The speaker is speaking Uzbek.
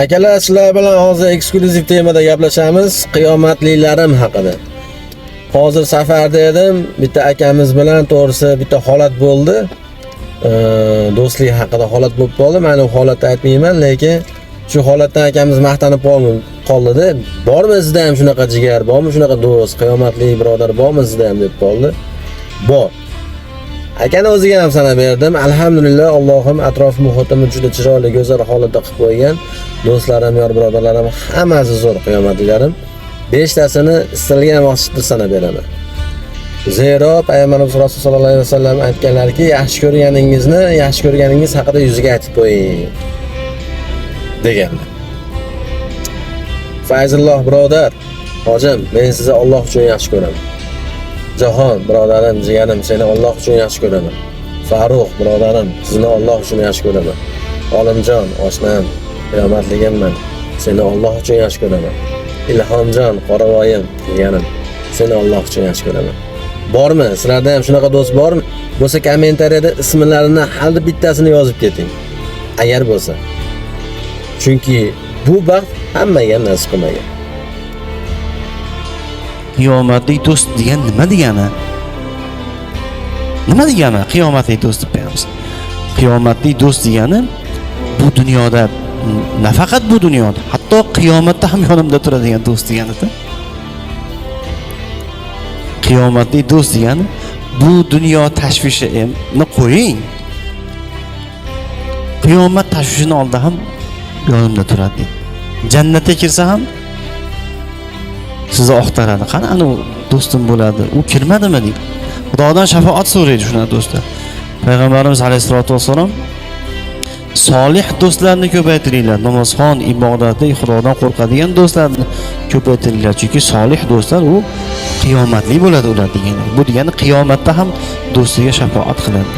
Akalar, sizlar bilan hozir eksklyuziv temada gaplashamiz, qiyomatlilarim haqida. Hozir safarda edim, bitta akamiz bilan to'g'risi bitta holat bo'ldi. Do'stlik haqida holat bo'lib qoldi. Men u holatni aytmayman, lekin shu holatdan akamiz maqtanib qoldi-da. Bormi sizda ham shunaqa jigar, bormi shunaqa do'st, qiyomatli birodar bormi sizda ham deb qoldi. Bor. Akani o'ziga ham sanab berdim. Alhamdulillah, Allohim atrof muhitimni juda chiroyli, go'zal holatda qilib qo'ygan. Do'stlarim, yor birodarlarim hammasi zo'r qiyomatlilarim. 5 tasini istalgan vaqtda sanab beraman. Zero Payg'ambarimiz Rasululloh sollallohu alayhi vasallam aytganlarki, yaxshi ko'rganingiz haqida yuziga aytib qo'ying deganlar. Fayzulloh birodar, hojim, men sizni Alloh uchun yaxshi ko'raman. Jahon birodarim, jigarim, seni Alloh uchun yaxshi ko'raman. Farruh birodarim, sizni Alloh uchun yaxshi ko'raman. Olimjon, oshnam, qiyomatligimman, seni Alloh uchun yaxshi ko'raman. Ilhomjon, qoravoyim, jigarim, seni Alloh uchun yaxshi ko'raman. Bormi? Sizlarda ham shunaqa do'st bormi? Bo'lsa kommentariyada ismlarini har bittasini yozib keting. Agar bo'lsa. Chunki bu baxt hammaga nasib qilmagan. Qiyomatli do'st degan nima degani? Nima degani qiyomatli do'st deb qo'yamiz? Qiyomatli do'st degani bu dunyoda, nafaqat bu dunyoda, hatto qiyomatda ham yonimda turadigan do'st deganidir. Qiyomatli do'st degani bu dunyo tashvishini qo'ying. Qiyomat tashvishini oldida ham yonimda turadi. Jannatga kirsa ham sizni oqtaradi. Qani anu do'stim bo'ladi, u kirmadimi deydi. Xudodan shafaat so'raydi shunaqa do'stlar. Payg'ambarimiz alayhisolatu vasallam solih do'stlarni ko'paytiringlar, namozxon, ibodatli, Xudodan qo'rqadigan do'stlarni ko'paytiringlar. Chunki solih do'stlar u qiyomatli bo'ladi ular degani. Bu degani qiyomatda ham do'stiga shafaat qiladi.